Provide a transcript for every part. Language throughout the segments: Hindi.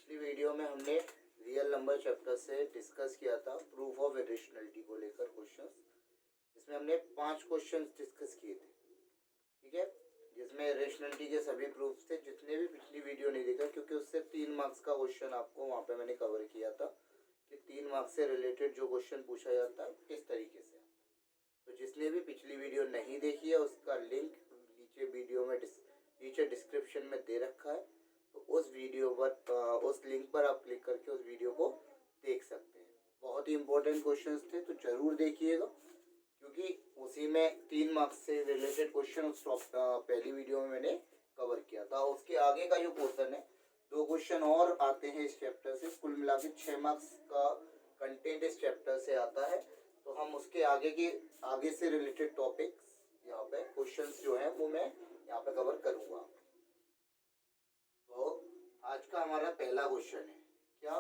पिछली वीडियो में हमने रियल नंबर चैप्टर से डिस्कस किया था प्रूफ ऑफ इरेशनलिटी को लेकर क्वेश्चंस, जिसमें हमने 5 क्वेश्चंस डिस्कस किए थे। ठीक है, जिसमें इरेशनलिटी के सभी प्रूफ थे। जितने भी पिछली वीडियो नहीं देखा, क्योंकि उससे 3 मार्क्स का क्वेश्चन आपको वहाँ पे मैंने कवर किया था कि 3 मार्क्स से रिलेटेड जो क्वेश्चन पूछा जाता है किस तरीके से आता है। तो जिसने भी पिछली वीडियो नहीं देखी है उसका लिंक नीचे वीडियो में नीचे डिस्क्रिप्शन में दे रखा है। तो उस वीडियो पर उस लिंक पर आप क्लिक करके उस वीडियो को देख सकते हैं। बहुत ही इंपॉर्टेंट क्वेश्चंस थे, तो जरूर देखिएगा, क्योंकि उसी में 3 मार्क्स से रिलेटेड क्वेश्चन उस पहली वीडियो में मैंने कवर किया था। उसके आगे का जो पोर्शन है 2 क्वेश्चन और आते हैं इस चैप्टर से। कुल मिला के 6 मार्क्स का कंटेंट इस चैप्टर से आता है। तो हम उसके आगे से रिलेटेड टॉपिक्स यहाँ पे क्वेश्चंस जो है वो मैं यहाँ पे कवर करूँगा। तो आज का हमारा पहला क्वेश्चन है क्या?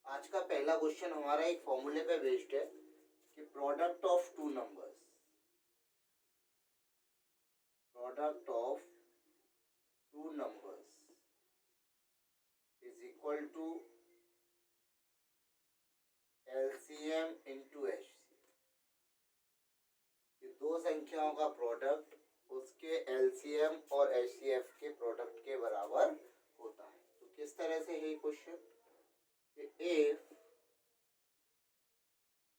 आज का पहला क्वेश्चन हमारा एक फॉर्मूले पे बेस्ड है कि product of two numbers is equal to LCM into HCF। ये 2 संख्याओं का प्रोडक्ट उसके LCM और HCF के प्रोडक्ट के बराबर होता है। तो किस तरह से है क्वेश्चन कि if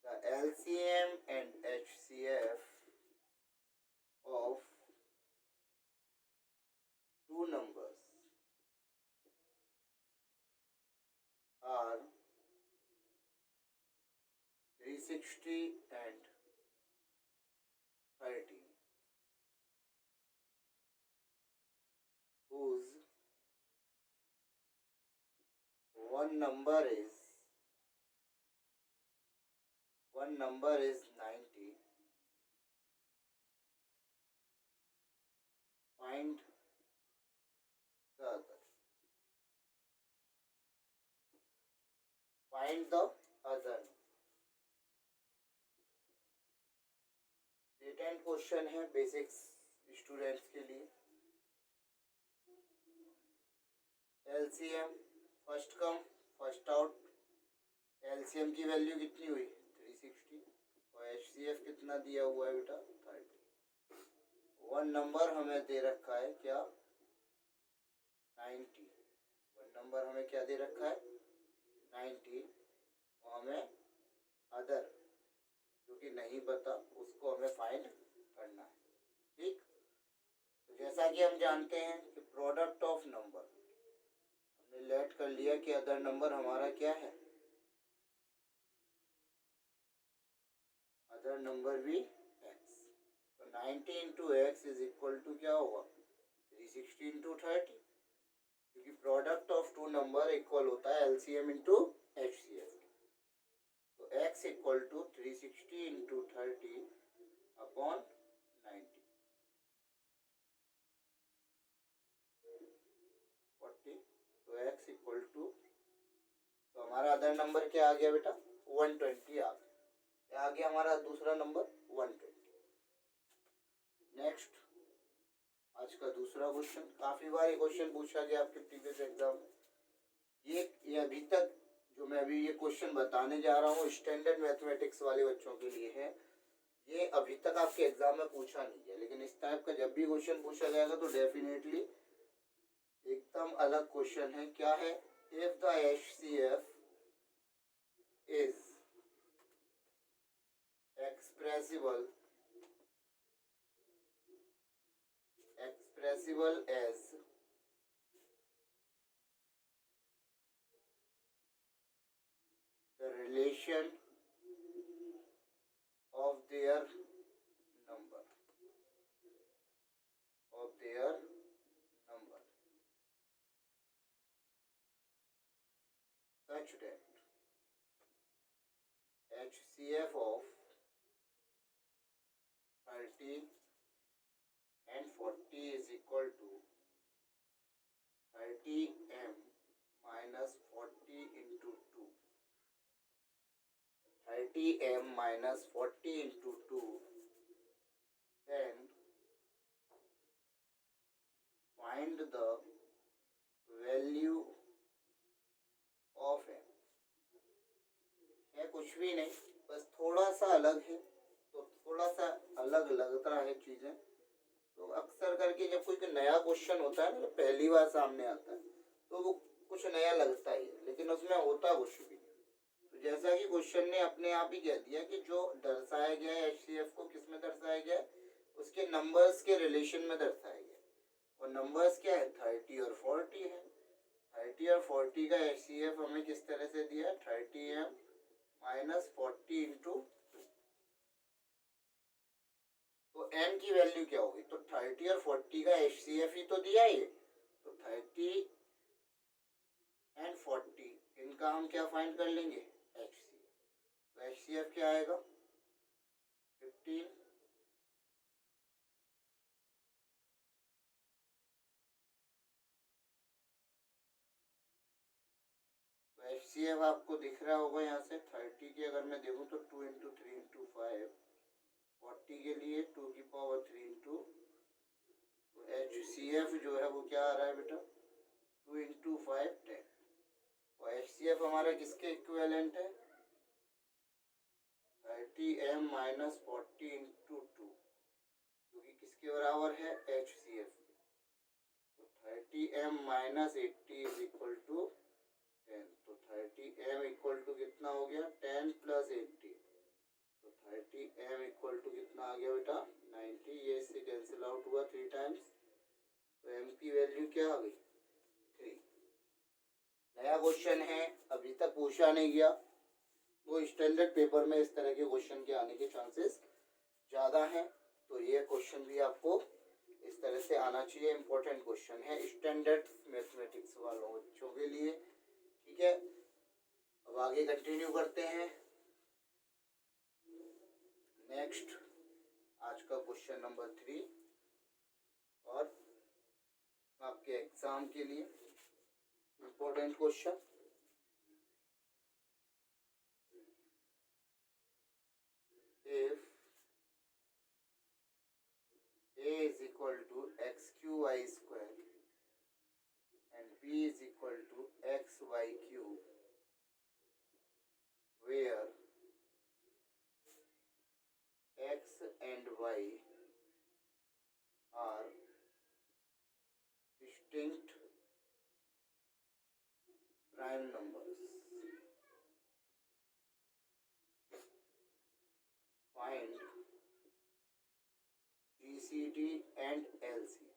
the LCM and HCF of two numbers are 360 and 30, whose one number is 90, find the other. Find the other. Written question है बेसिक्स स्टूडेंट्स के लिए। LCM first come first out. LCM की वैल्यू कितनी हुई 360 और HCF कितना दिया हुआ है बेटा 30। वन नंबर हमें दे रखा है क्या 90। वन नंबर हमें क्या दे रखा है 90 और हमें अदर जो कि नहीं पता उसको हमें फाइंड करना है। ठीक, तो जैसा कि हम जानते हैं कि प्रोडक्ट ऑफ नंबर हमने लेट कर लिया कि अदर नंबर हमारा क्या है, अदर नंबर भी x। तो 90 into X is equal to क्या होगा 360 इंटू 30, क्योंकि product of two number equal होता है LCM इंटू HCF। तो x equal to 360 into 30 upon 90 40। तो x इक्वल टू, तो हमारा अदर नंबर क्या आ गया बेटा 120 आ गया। क्या आ गया हमारा दूसरा नंबर 120। नेक्स्ट, आज का दूसरा क्वेश्चन। काफी बार ये क्वेश्चन पूछा गया आपके प्रीवियस एग्जाम में। ये अभी तक जो मैं अभी ये क्वेश्चन बताने जा रहा हूँ स्टैंडर्ड मैथमेटिक्स वाले बच्चों के लिए है। ये अभी तक आपके एग्जाम में पूछा नहीं है, लेकिन इस टाइप का जब भी क्वेश्चन पूछा जाएगा तो डेफिनेटली एकदम अलग क्वेश्चन है। क्या है, if the HCF is expressible as the relation of their number such that HCF of 30 and 40 is equal to 30m minus 40 into 2. 30m minus 40 into 2, then find the value कुछ भी नहीं, बस थोड़ा सा अलग है, तो थोड़ा सा अलग लगता है चीज़ें। तो अक्सर करके जब कोई नया क्वेश्चन होता है ना, पहली बार सामने आता है, तो वो कुछ नया लगता ही है, लेकिन उसमें होता कुछ भी नहीं। तो जैसा कि क्वेश्चन ने अपने आप ही कह दिया कि जो दर्शाया गया है HCF को किस में दर्शाया गया है, उसके नंबर्स के रिलेशन में दर्शाया गया है। और नंबर्स क्या है, 30 और 40 है। 30 और 40 का HCF हमें किस तरह से दिया है, 30m माइनस 40 इंटू, तो m की वैल्यू क्या होगी, तो 30 और 40 का HCF ही तो दिया है ये, तो 30 एंड 40 इनका हम क्या फाइंड कर लेंगे, HCF। तो HCF क्या आएगा, 15, तो HCF आपको दिख रहा होगा यहाँ से। 30 की अगर मैं देखूँ तो 2 इंटू 3 इंटू 5, 40 के लिए 2 की पावर 3 इंटू, तो HCF जो है वो क्या आ रहा है बेटा, 2 इंटू 5 10। और HCF हमारा किसके इक्विवेलेंट है, 30m माइनस 40 इंटू 2, क्योंकि किसके बराबर है, HCF। तो 30m minus 80 is equal to 10, तो 30m इक्वल टू कितना हो गया, 10 प्लस 80, तो 30m इक्वल टू कितना आ गया बेटा, 90। ये इससे कैंसिल आउट हुआ 3 टाइम्स, तो m की वैल्यू क्या आ गई, 3। नया क्वेश्चन है, अभी तक पूछा नहीं गया, तो स्टैंडर्ड पेपर में इस तरह के क्वेश्चन के आने के चांसेस ज़्यादा हैं। तो ये क्वेश्चन भी आपको इस तरह से आना चाहिए, इम्पोर्टेंट क्वेश्चन है स्टैंडर्ड मैथमेटिक्स वालों बच्चों के लिए। ठीक है, अब आगे कंटिन्यू करते हैं। नेक्स्ट आज का क्वेश्चन नंबर 3, और आपके एग्जाम के लिए important question. If a is equal to xqy square and b is equal to xy cube, where x and y are distinct prime numbers, find GCD and LCD.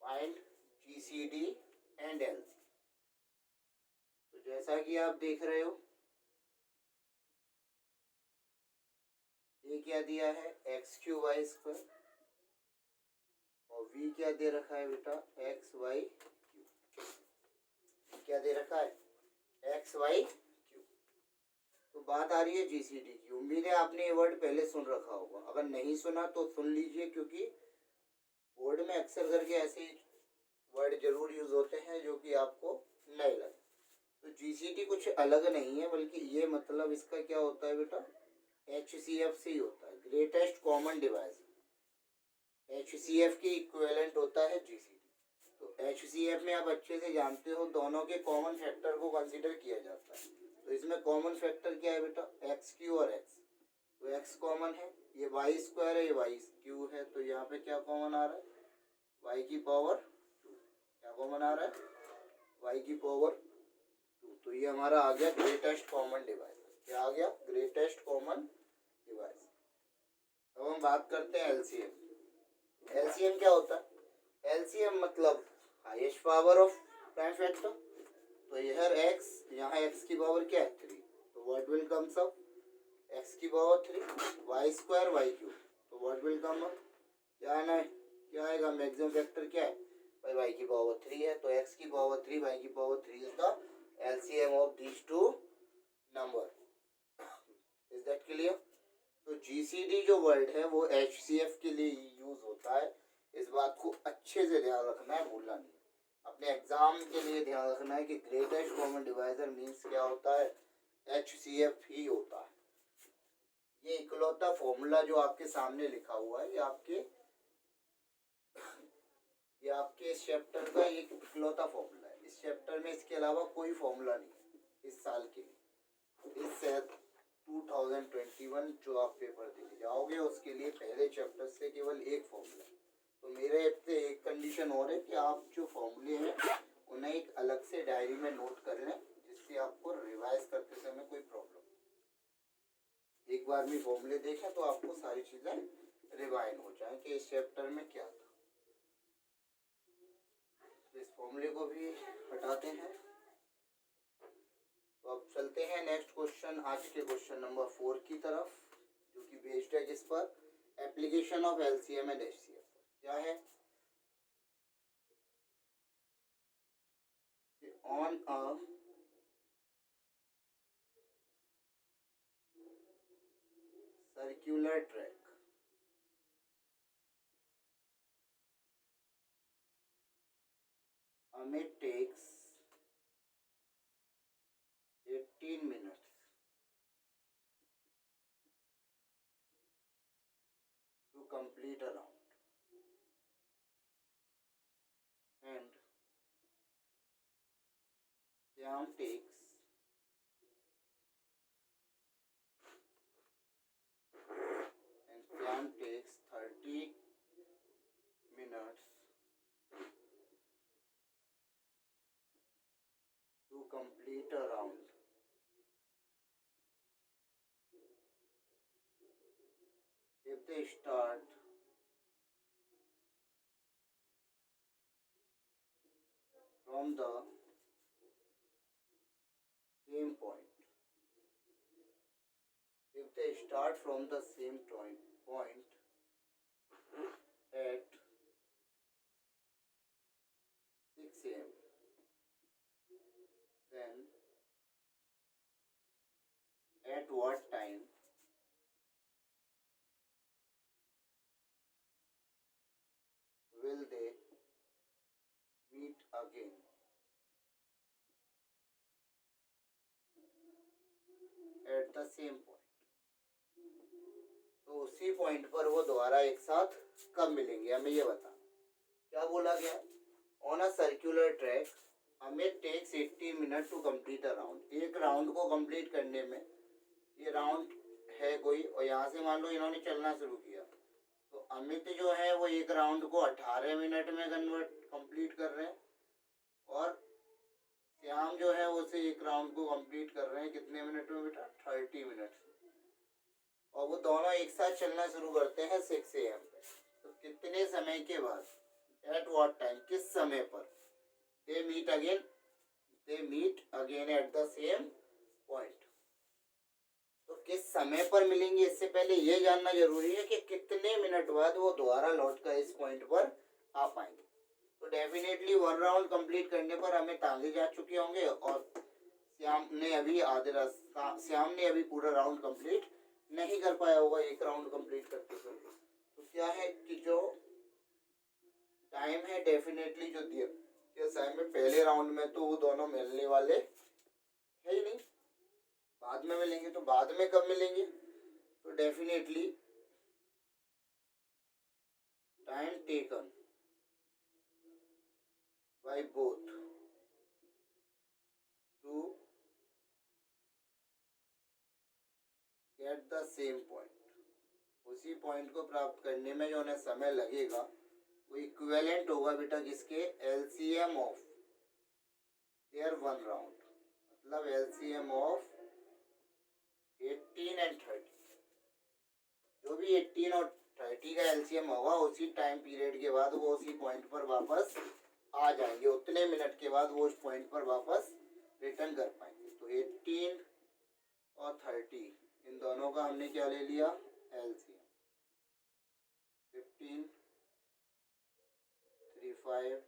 Find GCD and LCD. तो जैसा कि आप देख रहे हो, ये क्या दिया है, एक्स क्यू वाई स्क्वायर, और v क्या दे रखा है बेटा, एक्स वाई क्यू। क्या दे रखा है, एक्स वाई क्यू। तो बात आ रही है जीसीडी की। उम्मीद है आपने ये वर्ड पहले सुन रखा होगा, अगर नहीं सुना तो सुन लीजिए, क्योंकि बोर्ड में अक्सर करके ऐसे वर्ड जरूर यूज होते हैं जो कि आपको नए लगे। तो जीसीडी कुछ अलग नहीं है, बल्कि ये मतलब इसका क्या होता है बेटा, HCF से ही होता है, ग्रेटेस्ट कॉमन डिवाइजर। HCF की इक्विवेलेंट होता है GCD। तो HCF में आप अच्छे से जानते हो, दोनों के कॉमन फैक्टर को कंसीडर किया जाता है। तो इसमें कॉमन फैक्टर क्या है बेटा, XQ और X। तो X कॉमन है, ये वाई स्क्वायर है, ये वाई क्यू है, तो यहाँ पे क्या कॉमन आ रहा है, y की पावर 2। क्या कॉमन आ रहा है, y की पावर 2। तो ये हमारा आ गया ग्रेटेस्ट कॉमन डिवाइजर। क्या आ गया, ग्रेटेस्ट कॉमन डिवाइजर। अब हम बात करते हैं LCM। LCM क्या होता है, LCM मतलब highest power of prime factor. तो यह x, यहाँ x की पावर क्या है, 3, तो what will comes up, x की power 3, Y square Y cube, तो व्हाट विल कम अप, क्या आना है, क्या आएगा, मैक्सिमम फैक्टर क्या है भाई, y की पावर 3 है, तो x की पावर 3 y की power 3 is the LCM of these two number. Is that clear. तो GCD जो वर्ड है वो HCF के लिए यूज होता है, इस बात को अच्छे से ध्यान रखना है, भूलना नहीं। अपने एग्जाम के लिए ध्यान रखना है कि ग्रेटेस्ट कॉमन डिवाइजर मीन्स क्या होता है, HCF ही होता है। ये इकलौता फॉर्मूला जो आपके सामने लिखा हुआ है, ये आपके इस चैप्टर का एक इकलौता फॉर्मूला है। इस चैप्टर में इसके अलावा कोई फॉर्मूला नहीं है इस साल के लिए। इस 2021 जो आप पेपर देने जाओगे उसके लिए पहले चैप्टर से केवल एक फॉर्मूला। तो मेरे से एक कंडीशन और है कि आप जो फॉर्मूले हैं उन्हें एक अलग से डायरी में नोट कर लें, जिससे आपको रिवाइज करते समय कोई प्रॉब्लम, एक बार में फॉर्मूले देखें तो आपको सारी चीजें रिवाइज हो जाए कि इस चैप्टर में क्या था। तो इस फॉर्मूले को भी हटाते हैं। तो अब चलते हैं नेक्स्ट क्वेश्चन, आज के क्वेश्चन नंबर 4 की तरफ, जो कि बेस्ड है किस पर, application of LCM and HCF. क्या है, on a circular track it takes 18 minutes to complete a round, and Syam takes 30 minutes to complete a round. If they start from the same point, if they start from the same point at 6 a.m., then at what time will they meet again at the same point? तो उसी पॉइंट पर वो दोबारा एक साथ कब मिलेंगे, हमें ये बता। क्या बोला गया, ऑन अ सर्कुलर ट्रैक हमें takes 18 minute to complete a round. एक राउंड को कंप्लीट करने में, ये राउंड है कोई, और यहाँ से मान लो इन्होंने चलना शुरू किया, तो अमित जो है वो एक राउंड को 18 मिनट में कंप्लीट कर रहे हैं, और श्याम जो है वो से एक राउंड को कंप्लीट कर रहे हैं कितने मिनट में बेटा, 30 मिनट, और वो दोनों एक साथ चलना शुरू करते हैं 6 AM पे। तो कितने समय के बाद, एट व्हाट टाइम, किस समय पर, they meet again at the same point. तो किस समय पर मिलेंगे, इससे पहले ये जानना जरूरी है कि कितने मिनट बाद वो दोबारा लौट कर इस पॉइंट पर आ पाएंगे। तो डेफिनेटली 1 राउंड कंप्लीट करने पर हमें तांगे जा चुके होंगे, और श्याम ने अभी पूरा राउंड कंप्लीट नहीं कर पाया होगा एक राउंड कंप्लीट करते समय। तो क्या है कि जो टाइम है डेफिनेटली जो दिया टाइम में पहले राउंड में, तो वो दोनों मिलने वाले है ही नहीं, बाद में मिलेंगे। तो बाद में कब मिलेंगे, तो definitely time taken by both to get the same point, उसी पॉइंट को प्राप्त करने में जो उन्हें समय लगेगा वो इक्विवेलेंट होगा बेटा किसके, एलसीएम ऑफ देयर 1 राउंड, मतलब एलसीएम ऑफ 18 एंड 30। जो भी 18 और 30 का एलसीएम होगा, उसी टाइम पीरियड के बाद वो उसी पॉइंट पर वापस आ जाएंगे, उतने मिनट के बाद वो उस पॉइंट पर वापस रिटर्न कर पाएंगे। तो 18 और 30 इन दोनों का हमने क्या ले लिया, एलसीएम। 15 35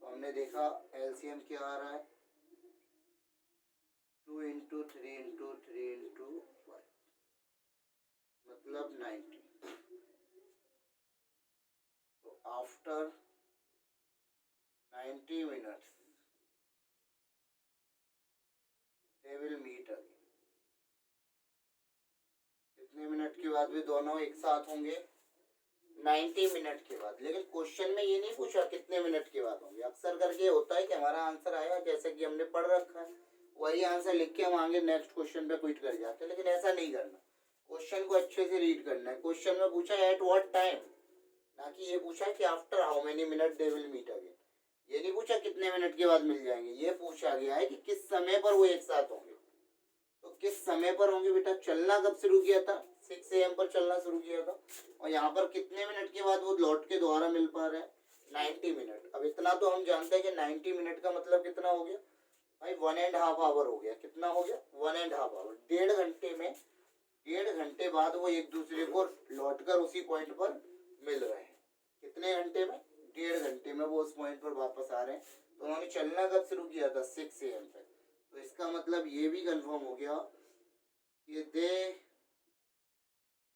तो हमने देखा एलसीएम क्या आ रहा है, 2 इंटू 3 इंटू 3 इंटू 5, मतलब 90। तो after 90 minutes they will meet again. कितने मिनट के बाद भी दोनों एक साथ होंगे, 90 मिनट के बाद। लेकिन क्वेश्चन में ये नहीं पूछा कितने मिनट के बाद होंगे। अक्सर करके होता है कि हमारा आंसर आया जैसे कि हमने पढ़ रखा है वही आंसर लिख के हम आगे नेक्स्ट क्वेश्चन पे क्विट कर जाते हैं, लेकिन ऐसा नहीं करना। क्वेश्चन को अच्छे से रीड करना है। क्वेश्चन में पूछा एट व्हाट टाइम, ना कि ये पूछा कि after how many minute they will meet again. ये नहीं पूछा कितने मिनट के बाद मिल जाएंगे, ये पूछा गया है कि किस समय पर वो एक साथ होंगे। तो किस समय पर होंगे बेटा, चलना कब शुरू किया था, 6 AM पर चलना शुरू किया था, और यहाँ पर कितने मिनट के बाद वो लौट के दोबारा मिल पा रहे हैं, 90 मिनट। अब इतना तो हम जानते हैं कि 90 मिनट का मतलब कितना हो गया भाई, 1.5 आवर हो गया। कितना हो गया, 1.5 आवर। 1.5 घंटे में, 1.5 घंटे बाद वो एक दूसरे को लौट कर उसी पॉइंट पर मिल रहे हैं। कितने घंटे में, 1.5 घंटे में वो उस पॉइंट पर वापस आ रहे हैं। तो उन्होंने चलना कब शुरू किया था, 6 AM पे। तो इसका मतलब ये भी कंफर्म हो गया कि they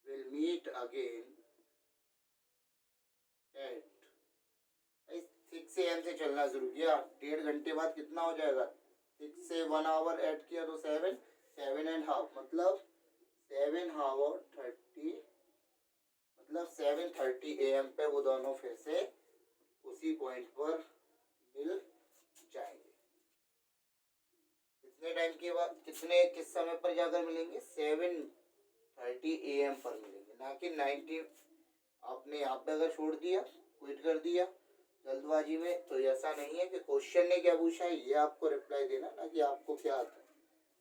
will meet again at 6 AM से चलना शुरू किया। 1.5 घंटे बाद कितना हो जाएगा, 6 से 1 आवर ऐड किया तो 7, 7.5 मतलब 7 आवर 30, मतलब 7:30 AM पे वो दोनों फिर से उसी पॉइंट पर मिल जाएंगे। कितने टाइम के बाद, किस समय पर जाकर मिलेंगे, 7:30 AM पर मिलेंगे, ना कि 90। आपने यहाँ पे अगर छोड़ दिया, क्विट कर दिया जल्दबाजी में, तो ऐसा नहीं है कि क्वेश्चन ने क्या पूछा है ये आपको रिप्लाई देना, ना कि आपको क्या आता है।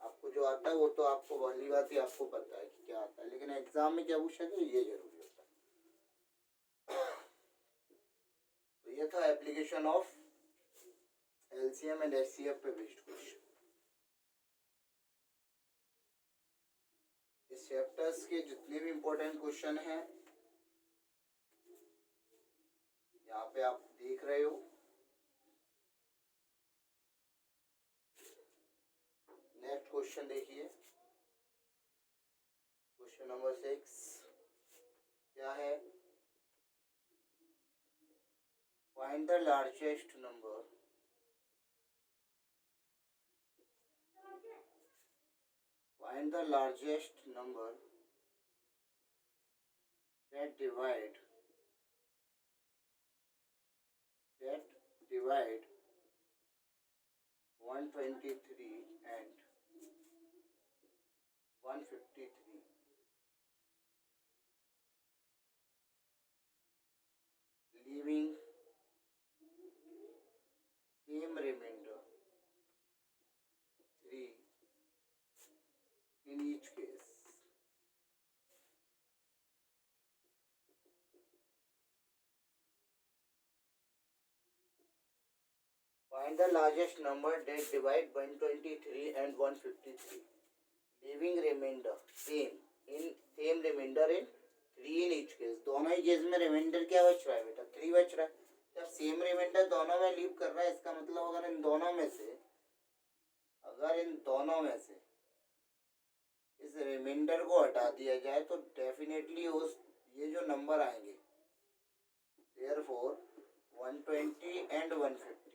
आपको जो आता है वो तो आपको भली बात ही आपको पता है कि क्या आता है, लेकिन एग्जाम में क्या पूछा गया ये जरूरी होता है। तो ये था application of LCM and HCF पे बेस्ड क्वेश्चन। इस चैप्टर्स के जितने भी इम्पोर्टेंट क्वेश्चन हैं यहाँ पे आप देख रहे हो। नेक्स्ट क्वेश्चन देखिए, क्वेश्चन नंबर 6 क्या है, find the largest number that divide 123 and 153, leaving same remainder 3 in each case. Find the largest number that divide 123 and 153, leaving remainder same remainder in 3 in each case. दोनों ही केस में रिमाइंडर क्या बच रहा है बेटा, 3 बच रहा है। जब सेम रिमाइंडर दोनों में लीव कर रहा है, इसका मतलब अगर इन दोनों में से इस रिमाइंडर को हटा दिया जाए तो डेफिनेटली उस ये जो नंबर आएंगे, therefore 120 and 150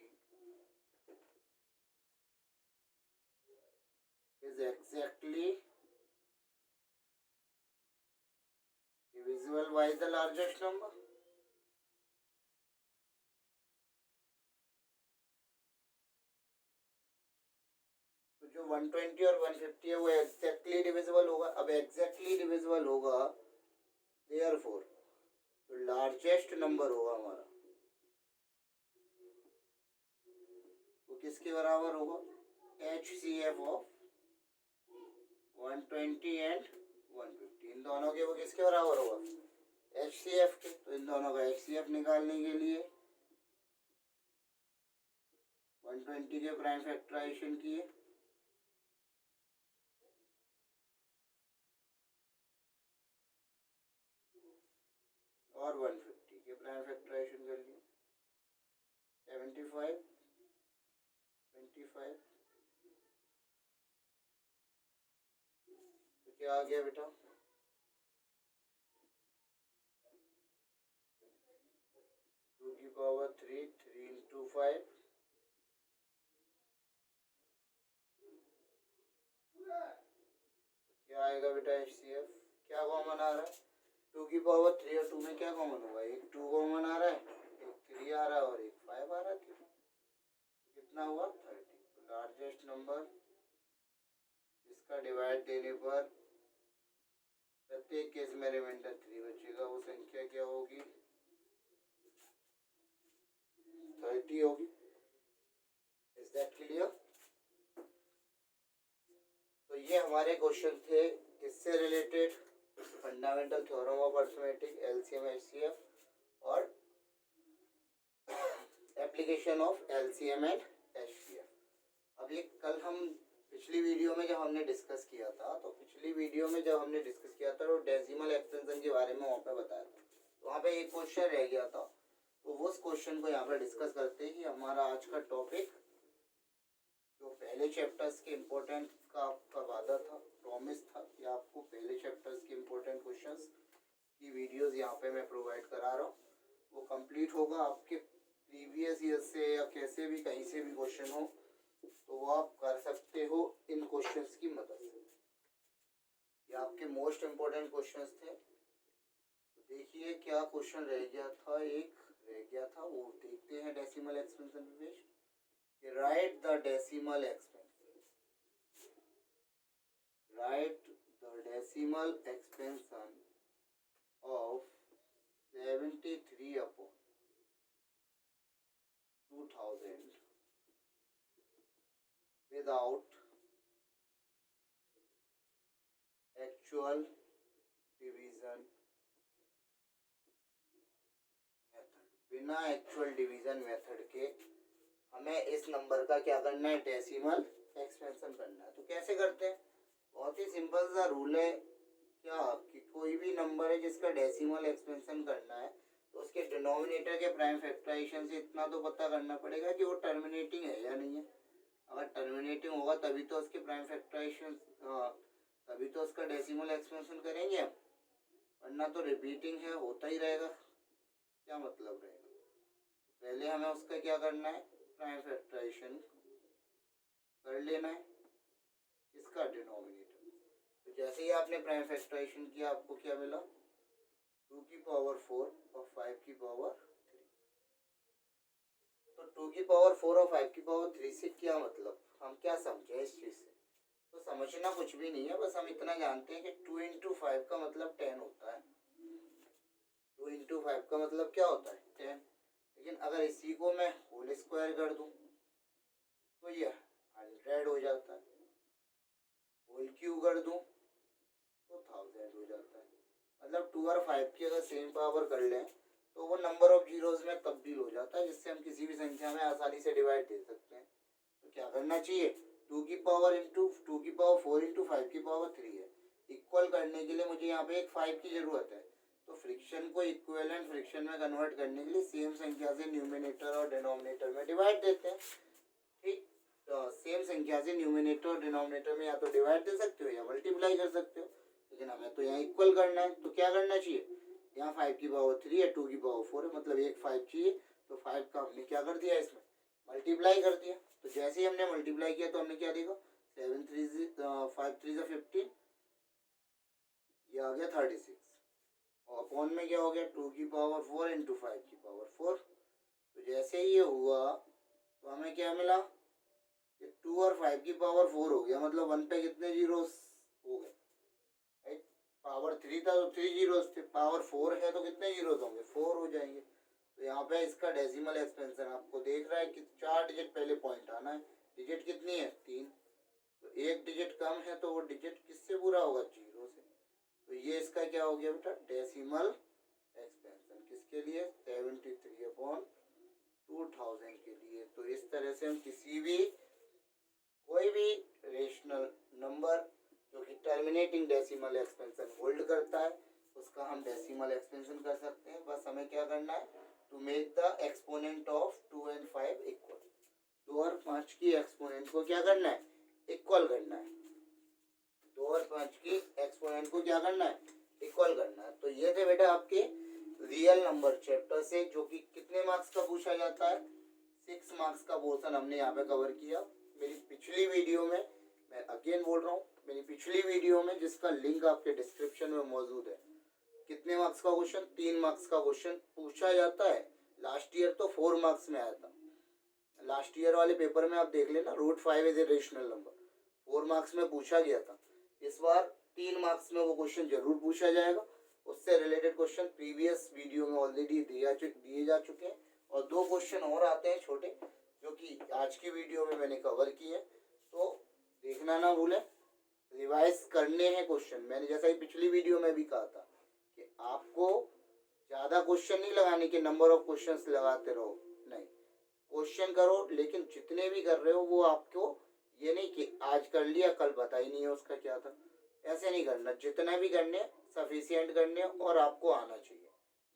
is exactly divisible by the largest number. तो जो 120 और 150 है वो एग्जैक्टली डिविजिबल होगा। अब एग्जैक्टली डिविजिबल होगा, therefore तो लार्जेस्ट नंबर होगा हमारा, वो किसके बराबर होगा, HCF ऑफ 120 एंड 150, इन दोनों के वो किसके बराबर होगा, HCF के। तो इन दोनों का HCF निकालने के लिए 120 के प्राइम फैक्टराइजेशन किए और 150 के प्राइम फैक्टराइजेशन कर लिए, 75 25, तो क्या आ गया बेटा, 2 की पावर 3, 3 into 5, क्या आएगा बेटा HCF, क्या कॉमन आ रहा है, 2 की पावर 3 और 2 में क्या कॉमन होगा, एक 2 कॉमन आ रहा है, एक 3 आ रहा है और एक 5 आ रहा है, कितना हुआ 30। तो लार्जेस्ट नंबर इसका डिवाइड देने पर प्रत्येक केस में रिमाइंडर 3 बचेगा, वो संख्या क्या होगी 30 होगी। Is that clear? तो ये हमारे क्वेश्चन थे किससे related, fundamental theorem of arithmetic, LCM HCF और application of LCM and HCF. अब ये कल हम पिछली वीडियो में जब हमने डिस्कस किया था, तो पिछली वीडियो में जब हमने डिस्कस किया था तो डेसिमल एक्सपेंशन के बारे में वहाँ पे बताया था, तो वहाँ पे एक क्वेश्चन रह गया था, तो उस क्वेश्चन को यहाँ पे डिस्कस करते ही हमारा आज का टॉपिक जो पहले चैप्टर्स के इम्पोर्टेंट का आपका वादा था, प्रॉमिस था कि आपको पहले चैप्टर्स के इम्पोर्टेंट क्वेश्चंस की वीडियोस यहाँ पे मैं प्रोवाइड करा रहा हूँ, वो कंप्लीट होगा। आपके प्रीवियस ईयर से या कैसे भी कहीं से भी क्वेश्चन हो तो वो आप कर सकते हो इन क्वेश्चंस की मदद से। ये आपके मोस्ट इम्पोर्टेंट क्वेश्चंस थे। तो देखिए क्या क्वेश्चन रह गया था, एक रह गया था, वो देखते हैं decimal expansion Vivesh. Right the decimal expansion, right the decimal expansion of 73 upon 2000 without actual division method. बिना एक्चुअल डिवीजन मेथड के हमें इस नंबर का क्या करना है, डेसिमल एक्सपेंशन करना है। तो कैसे करते हैं, बहुत ही सिंपल सा रूल है क्या कि कोई भी नंबर है जिसका डेसिमल एक्सपेंशन करना है तो उसके डिनोमिनेटर के प्राइम फैक्टराइजेशन से इतना तो पता करना पड़ेगा कि वो टर्मिनेटिंग है या नहीं है। अगर टर्मिनेटिंग होगा तभी तो उसके प्राइम फैक्टराइजेशन, तभी तो उसका डेसिमल एक्सपेंशन करेंगे हम, वरना तो रिपीटिंग है होता ही रहेगा, क्या मतलब रहेगा। पहले हमें उसका क्या करना है, प्राइम फैक्टराइजेशन कर लेना है, इसका डिनोमिनेटर। तो जैसे ही आपने प्राइम फैक्टराइजेशन किया आपको क्या मिला, 2 की पावर 4 और 5 की पावर 3। तो 2 की पावर 4 और 5 की पावर 3 से क्या मतलब, हम क्या समझे इस चीज से, तो समझना कुछ भी नहीं है, बस हम इतना जानते हैं कि 2 इंटू 5 का मतलब 10 होता है। 2 इंटू 5 का मतलब क्या होता है 10। लेकिन अगर इसी को मैं होल स्क्वायर कर दूं तो ये 100 हो जाता है, होल क्यूब कर दूं तो 1000 हो जाता है। मतलब 2 और 5 की अगर सेम पावर कर लें तो वो नंबर ऑफ जीरोस में तब्दील हो जाता है, जिससे हम किसी भी संख्या में आसानी से डिवाइड दे सकते हैं। तो क्या करना चाहिए, 2 की पावर 4 इंटू 5 की पावर 3 है, इक्वल करने के लिए मुझे यहाँ पे एक 5 की जरूरत है। तो फ्रिक्शन को इक्विवेलेंट फ्रिक्शन में कन्वर्ट करने के लिए सेम संख्या से न्यूमिनेटर और डिनोमिनेटर में डिवाइड देते हैं। ठीक, तो सेम संख्या से न्यूमिनेटर और डिनोमिनेटर में या तो डिवाइड दे सकते हो या मल्टीप्लाई कर सकते हो, लेकिन हमें तो यहाँ इक्वल करना है। तो क्या करना चाहिए, यहाँ 5 की पावर 3 है, 2 की पावर 4 है, मतलब एक 5 चाहिए, तो 5 का हमने क्या कर दिया, इसमें मल्टीप्लाई कर दिया। तो जैसे ही हमने मल्टीप्लाई किया तो हमने क्या देखा, 7 3 5 3 15, ये आ गया 36, और अपॉन में क्या हो गया 2 की पावर 4 इंटू 5 की पावर 4। तो जैसे ही ये हुआ तो हमें क्या मिला, ये 2 और 5 की पावर 4 हो गया, मतलब 1 पे कितने जीरोस हो गए, राइट। पावर 3 था तो 3 जीरोस थे, पावर 4 है तो कितने जीरोस होंगे, 4 हो जाएंगे। तो यहाँ पे इसका डेसिमल एक्सपेंशन आपको देख रहा है कि 4 डिजिट पहले पॉइंट आना है, डिजिट कितनी है 3, तो एक डिजिट कम है तो वो डिजिट किससे पूरा होगा, 0 से। तो ये इसका क्या हो गया बेटा, डेसिमल एक्सपेंशन किसके लिए, 73 अपॉन 2000 के लिए। तो इस तरह से हम किसी भी कोई भी रेशनल नंबर जो कि टर्मिनेटिंग डेसिमल एक्सपेंशन होल्ड करता है उसका हम डेसिमल एक्सपेंशन कर सकते हैं। बस हमें क्या करना है, to make the exponent of 2 and 5 equal, 2 और 5 की एक्सपोनेंट को क्या करना है, इक्वल करना है। 2 और 5 की एक्सपोनेंट को क्या करना है, इक्वल करना है। तो ये थे बेटा आपके रियल नंबर चैप्टर से, जो कि कितने मार्क्स का पूछा जाता है, 6 मार्क्स का पोर्शन हमने यहाँ पे कवर किया। मेरी पिछली वीडियो में, मैं अगेन बोल रहा हूँ, मेरी पिछली वीडियो में जिसका लिंक आपके डिस्क्रिप्शन में मौजूद है, कितने मार्क्स का क्वेश्चन? 3 मार्क्स का क्वेश्चन पूछा जाता है। लास्ट ईयर तो 4 मार्क्स में आया था। लास्ट ईयर वाले पेपर में आप देख लेना, root 5 is a rational number, 4 marks में पूछा गया था। इस बार 3 मार्क्स में वो क्वेश्चन जरूर पूछा जाएगा। उससे रिलेटेड क्वेश्चन प्रीवियस वीडियो में ऑलरेडी दिए जा चुके हैं, और 2 क्वेश्चन और आते हैं छोटे, जो कि आज की वीडियो में मैंने कवर किए हैं, तो देखना ना भूलें। रिवाइज करने हैं क्वेश्चन। मैंने जैसा ही पिछली वीडियो में भी कहा था कि आपको ज़्यादा क्वेश्चन नहीं लगाने के, नंबर ऑफ क्वेश्चंस लगाते रहो, नहीं, क्वेश्चन करो, लेकिन जितने भी कर रहे हो वो आपको ये नहीं कि आज कर लिया कल पता ही नहीं है उसका क्या था, ऐसे नहीं करना। जितना भी करने सफिशिएंट करने, और आपको आना चाहिए,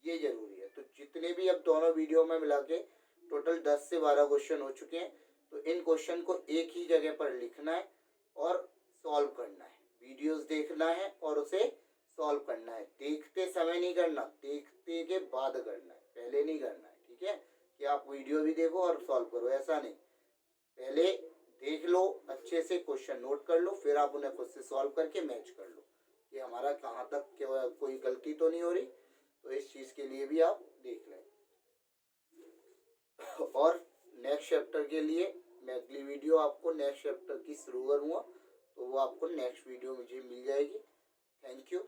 ये जरूरी है। तो जितने भी अब दोनों वीडियो में मिला के टोटल 10 से 12 क्वेश्चन हो चुके हैं, तो इन क्वेश्चन को एक ही जगह पर लिखना है और सॉल्व करना है। वीडियोस देखना है और उसे सॉल्व करना है। देखते समय नहीं करना, देखते के बाद करना है, पहले नहीं करना है। ठीक है, कि आप वीडियो भी देखो और सॉल्व करो, ऐसा नहीं। पहले देख लो, अच्छे से क्वेश्चन नोट कर लो, फिर आप उन्हें खुद से सॉल्व करके मैच कर लो कि हमारा कहाँ तक कोई गलती तो नहीं हो रही। तो इस चीज़ के लिए भी आप देख लें। और नेक्स्ट चैप्टर के लिए मैं अगली वीडियो आपको नेक्स्ट चैप्टर की शुरू करूँगा, तो वो आपको नेक्स्ट वीडियो मुझे मिल जाएगी। Thank you.